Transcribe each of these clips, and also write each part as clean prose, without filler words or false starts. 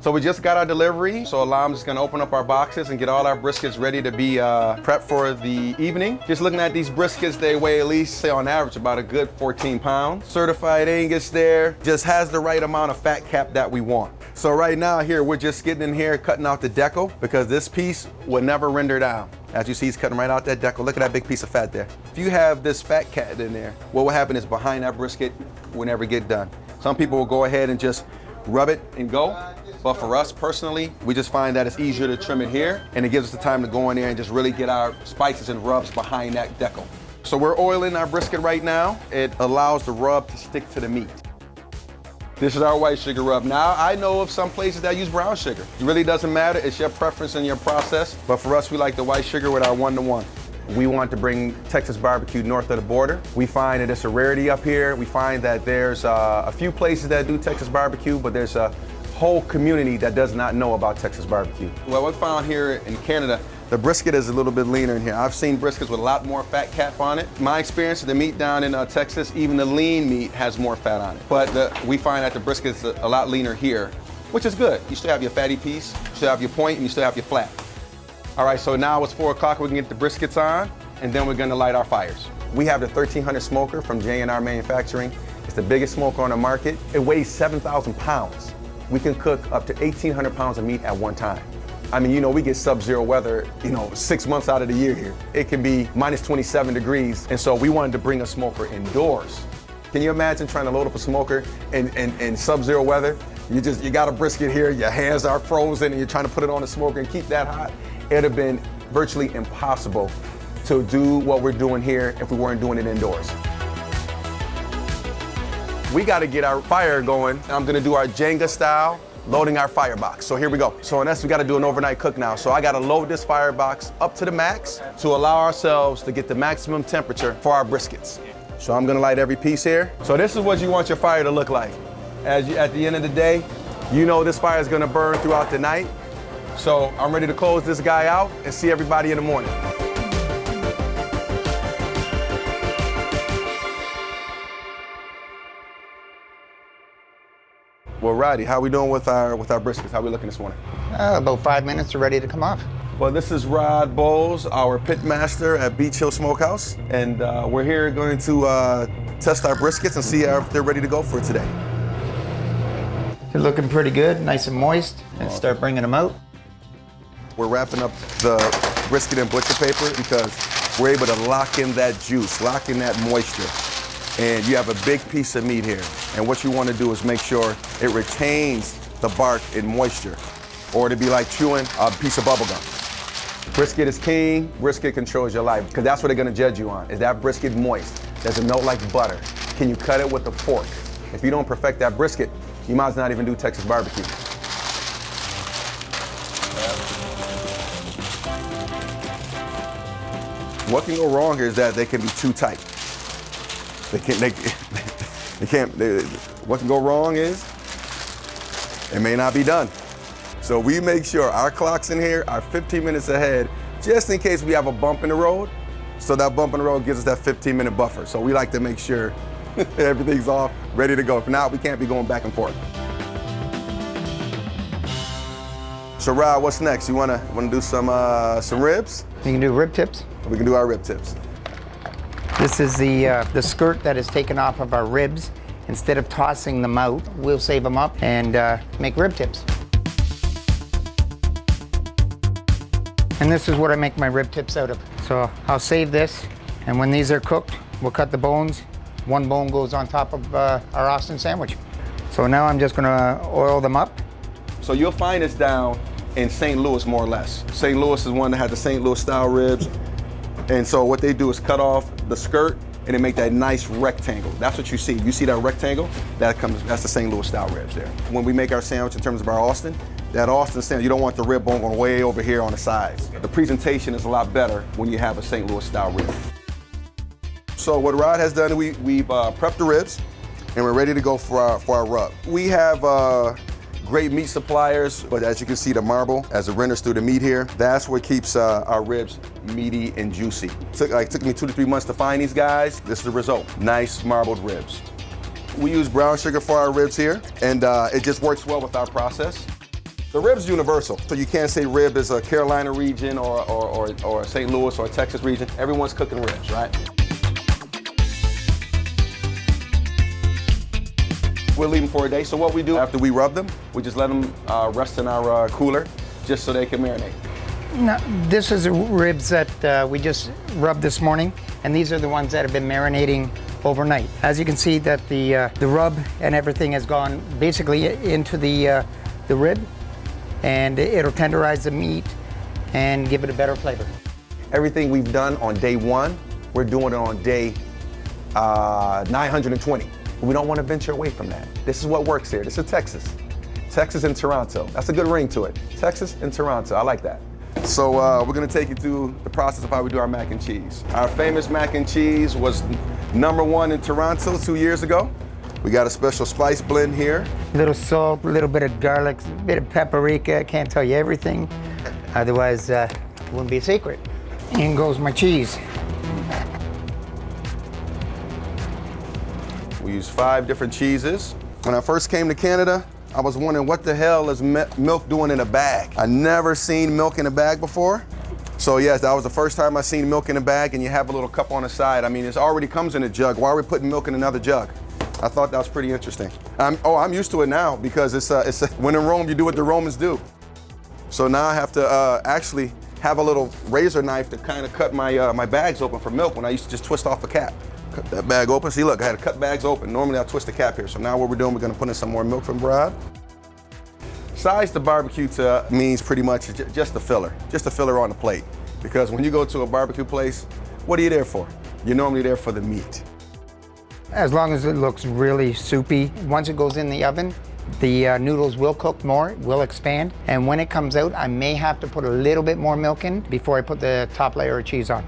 So we just got our delivery, so I'm just gonna open up our boxes and get all our briskets ready to be prepped for the evening. Just looking at these briskets, they weigh at least, say on average, about a good 14 pounds. Certified Angus there, just has the right amount of fat cap that we want. So right now here, we're just getting in here, cutting out the decal, because this piece will never render down. As you see, he's cutting right out that decal. Look at that big piece of fat there. If you have this fat cat in there, what will happen is behind that brisket will never get done. Some people will go ahead and just rub it and go. But for us personally, we just find that it's easier to trim it here, and it gives us the time to go in there and just really get our spices and rubs behind that decal. So we're oiling our brisket right now. It allows the rub to stick to the meat. This is our white sugar rub. Now, I know of some places that use brown sugar. It really doesn't matter, it's your preference and your process. But for us, we like the white sugar with our 1-to-1. We want to bring Texas barbecue north of the border. We find that it's a rarity up here. We find that there's a few places that do Texas barbecue, but there's a whole community that does not know about Texas barbecue. Well, we found here in Canada, the brisket is a little bit leaner in here. I've seen briskets with a lot more fat cap on it. My experience, the meat down in Texas, even the lean meat has more fat on it. But we find that the brisket's a lot leaner here, which is good. You still have your fatty piece, you still have your point, and you still have your flat. All right, so now it's 4 o'clock, we can get the briskets on, and then we're gonna light our fires. We have the 1300 smoker from Geneen Manufacturing. It's the biggest smoker on the market. It weighs 7,000 pounds. We can cook up to 1,800 pounds of meat at one time. I mean, we get sub-zero weather, 6 months out of the year here. It can be minus 27 degrees, and so we wanted to bring a smoker indoors. Can you imagine trying to load up a smoker in sub-zero weather? You got a brisket here, your hands are frozen, and you're trying to put it on the smoker and keep that hot. It'd have been virtually impossible to do what we're doing here if we weren't doing it indoors. We got to get our fire going. I'm gonna do our Jenga style, loading our firebox. So here we go. So in essence, we got to do an overnight cook now. So I got to load this firebox up to the max to allow ourselves to get the maximum temperature for our briskets. So I'm gonna light every piece here. So this is what you want your fire to look like. At the end of the day, this fire is gonna burn throughout the night. So I'm ready to close this guy out and see everybody in the morning. Well, Roddy, how we doing with our briskets? How we looking this morning? About 5 minutes are ready to come off. Well, this is Rod Bowles, our pitmaster at Beach Hill Smokehouse, and we're here going to test our briskets and see if they're ready to go for today. They're looking pretty good, nice and moist. Let's start bringing them out. We're wrapping up the brisket in butcher paper because we're able to lock in that juice, lock in that moisture. And you have a big piece of meat here. And what you want to do is make sure it retains the bark in moisture, or it'd be like chewing a piece of bubble gum. Brisket is king, brisket controls your life, because that's what they're gonna judge you on. Is that brisket moist? Does it melt like butter? Can you cut it with a fork? If you don't perfect that brisket, you might as well not even do Texas barbecue. What can go wrong here is that they can be too tight. What can go wrong is it may not be done. So we make sure our clocks in here are 15 minutes ahead, just in case we have a bump in the road. So that bump in the road gives us that 15-minute buffer. So we like to make sure everything's off, ready to go. If not, we can't be going back and forth. So Rod, what's next? You wanna do some ribs? You can do rib tips. We can do our rib tips. This is the skirt that is taken off of our ribs. Instead of tossing them out, we'll save them up and make rib tips. And this is what I make my rib tips out of. So I'll save this, and when these are cooked, we'll cut the bones. One bone goes on top of our Austin sandwich. So now I'm just gonna oil them up. So you'll find this down in St. Louis, more or less. St. Louis is one that has the St. Louis style ribs. And so what they do is cut off the skirt and they make that nice rectangle. That's what you see. You see that rectangle? That's the St. Louis style ribs there. When we make our sandwich in terms of our Austin, that Austin sandwich, you don't want the rib bone going way over here on the sides. The presentation is a lot better when you have a St. Louis style rib. So what Rod has done, we've prepped the ribs and we're ready to go for our rub. We have great meat suppliers, but as you can see, the marble, as it renders through the meat here, that's what keeps our ribs meaty and juicy. Took me 2 to 3 months to find these guys. This is the result, nice marbled ribs. We use brown sugar for our ribs here, and it just works well with our process. The rib's universal, so you can't say rib is a Carolina region or St. Louis or a Texas region. Everyone's cooking ribs, right? We'll leave them for a day. So what we do after we rub them, we just let them rest in our cooler just so they can marinate. Now, this is the ribs that we just rubbed this morning, and these are the ones that have been marinating overnight. As you can see that the rub and everything has gone basically into the rib, and it'll tenderize the meat and give it a better flavor. Everything we've done on day 1, we're doing it on day 920. We don't want to venture away from that. This is what works here. This is Texas. Texas and Toronto. That's a good ring to it. Texas and Toronto. I like that. So we're gonna take you through the process of how we do our mac and cheese. Our famous mac and cheese was #1 in Toronto 2 years ago. We got a special spice blend here. A little salt, a little bit of garlic, a bit of paprika. Can't tell you everything, otherwise it wouldn't be a secret. In goes my cheese. We use 5 different cheeses. When I first came to Canada, I was wondering what the hell is milk doing in a bag? I never seen milk in a bag before. So yes, that was the first time I seen milk in a bag, and you have a little cup on the side. I mean, it already comes in a jug. Why are we putting milk in another jug? I thought that was pretty interesting. I'm used to it now because it's when in Rome, you do what the Romans do. So now I have to actually have a little razor knife to kind of cut my bags open for milk when I used to just twist off a cap. Cut that bag open. See, look, I had to cut bags open. Normally I twist the cap here. So now what we're doing, we're gonna put in some more milk from Reid. Size to barbecue to means pretty much just a filler on the plate. Because when you go to a barbecue place, what are you there for? You're normally there for the meat. As long as it looks really soupy, once it goes in the oven, the noodles will cook more, will expand. And when it comes out, I may have to put a little bit more milk in before I put the top layer of cheese on.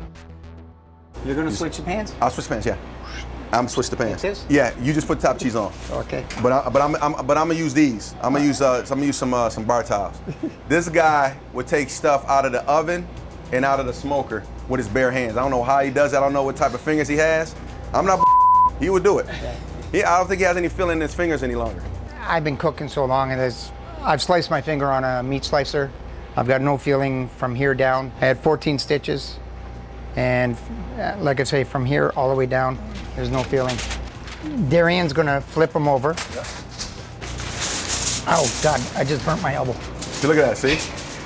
You're gonna switch the pans? I'll switch the pans, yeah. I'm gonna switch the pans. Like this? Yeah, you just put top cheese on. Okay. But I'm gonna use these. I'm gonna use some bar towels. This guy would take stuff out of the oven and out of the smoker with his bare hands. I don't know how he does that. I don't know what type of fingers he has. I'm not. He would do it. I don't think he has any feeling in his fingers any longer. I've been cooking so long, and I've sliced my finger on a meat slicer. I've got no feeling from here down. I had 14 stitches. And like I say, from here all the way down, there's no feeling. Darien's gonna flip them over. Yeah. Oh God, I just burnt my elbow. See, look at that, see?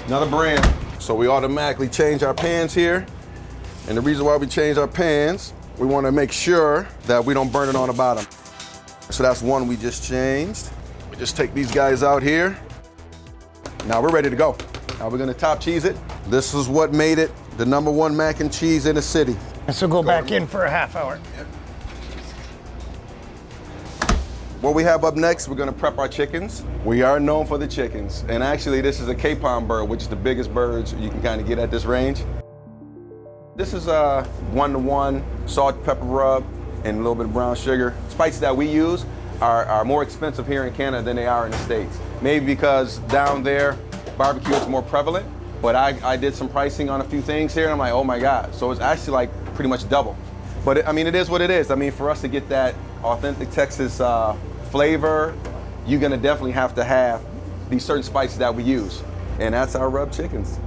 Another brand. So we automatically change our pans here. And the reason why we change our pans, we wanna make sure that we don't burn it on the bottom. So that's one we just changed. We just take these guys out here. Now we're ready to go. Now we're gonna top cheese it. This is what made it the #1 mac and cheese in the city. So go back in for a half hour. Yep. What we have up next, we're gonna prep our chickens. We are known for the chickens. And actually this is a capon bird, which is the biggest birds you can kind of get at this range. This is a 1-to-1 salt, pepper rub, and a little bit of brown sugar. Spices that we use are more expensive here in Canada than they are in the States. Maybe because down there, barbecue is more prevalent. But I did some pricing on a few things here, and I'm like, oh my God. So it's actually like pretty much double. But it is what it is. I mean, for us to get that authentic Texas flavor, you're gonna definitely have to have these certain spices that we use. And that's our rub chickens.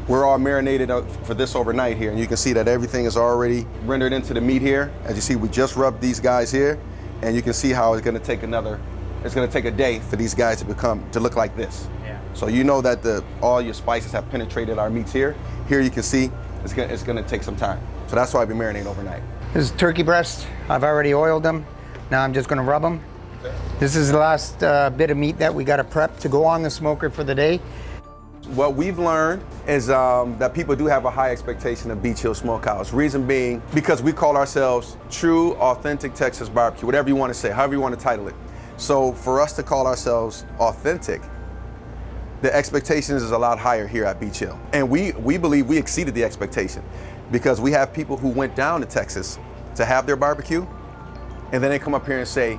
We're all marinated for this overnight here, and you can see that everything is already rendered into the meat here. As you see, we just rubbed these guys here, and you can see how it's gonna take a day for these guys to look like this. So you know that all your spices have penetrated our meats here. Here you can see it's gonna take some time. So that's why I've been marinating overnight. This is turkey breast. I've already oiled them. Now I'm just gonna rub them. This is the last bit of meat that we gotta prep to go on the smoker for the day. What we've learned is that people do have a high expectation of Beach Hill Smokehouse. Reason being, because we call ourselves true, authentic Texas barbecue, whatever you wanna say, however you wanna title it. So for us to call ourselves authentic, the expectations is a lot higher here at Beach Hill. And we believe we exceeded the expectation because we have people who went down to Texas to have their barbecue, and then they come up here and say,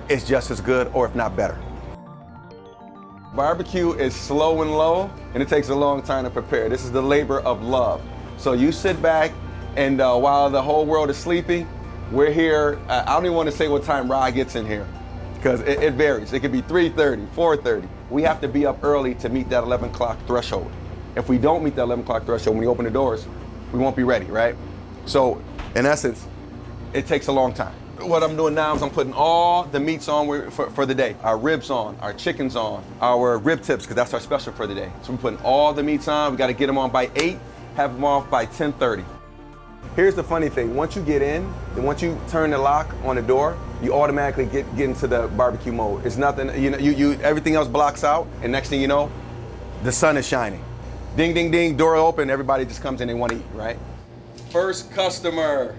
it's just as good or if not better. Barbecue is slow and low, and it takes a long time to prepare. This is the labor of love. So you sit back, and while the whole world is sleeping, we're here. I don't even want to say what time Reid gets in here, because it varies. It could be 3:30, 4:30. we have to be up early to meet that 11 o'clock threshold. If we don't meet that 11 o'clock threshold, when we open the doors, we won't be ready, right? So in essence, it takes a long time. What I'm doing now is I'm putting all the meats on for the day. Our ribs on, our chickens on, our rib tips, because that's our special for the day. So we're putting all the meats on. We got to get them on by 8, have them off by 10:30. Here's the funny thing. Once you get in, then once you turn the lock on the door, you automatically get into the barbecue mode. It's nothing, everything else blocks out, and next thing you know, the sun is shining. Ding, ding, ding, door open, everybody just comes in, they want to eat, right? First customer.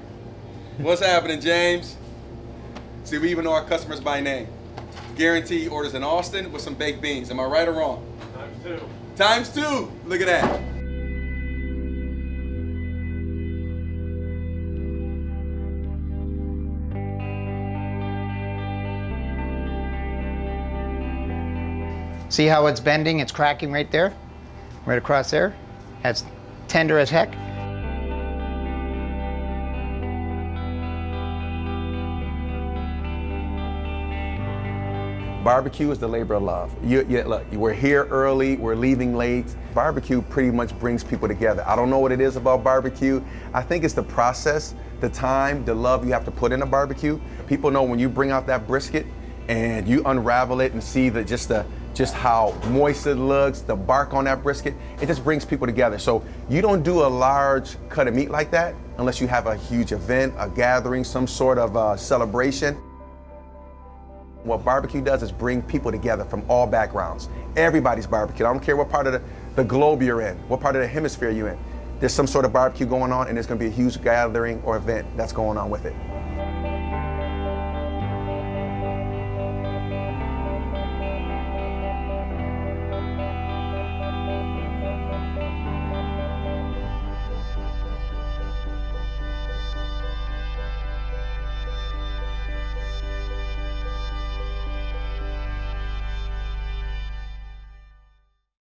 What's happening, James? See, we even know our customers by name. Guarantee orders in Austin with some baked beans. Am I right or wrong? ×2. ×2. Look at that. See how it's bending? It's cracking right there, right across there. That's tender as heck. Barbecue is the labor of love. Look, we're here early, we're leaving late. Barbecue pretty much brings people together. I don't know what it is about barbecue. I think it's the process, the time, the love you have to put in a barbecue. People know when you bring out that brisket and you unravel it and see just how moist it looks, the bark on that brisket, it just brings people together. So you don't do a large cut of meat like that unless you have a huge event, a gathering, some sort of celebration. What barbecue does is bring people together from all backgrounds. Everybody's barbecue. I don't care what part of the globe you're in, what part of the hemisphere you're in. There's some sort of barbecue going on, and there's gonna be a huge gathering or event that's going on with it.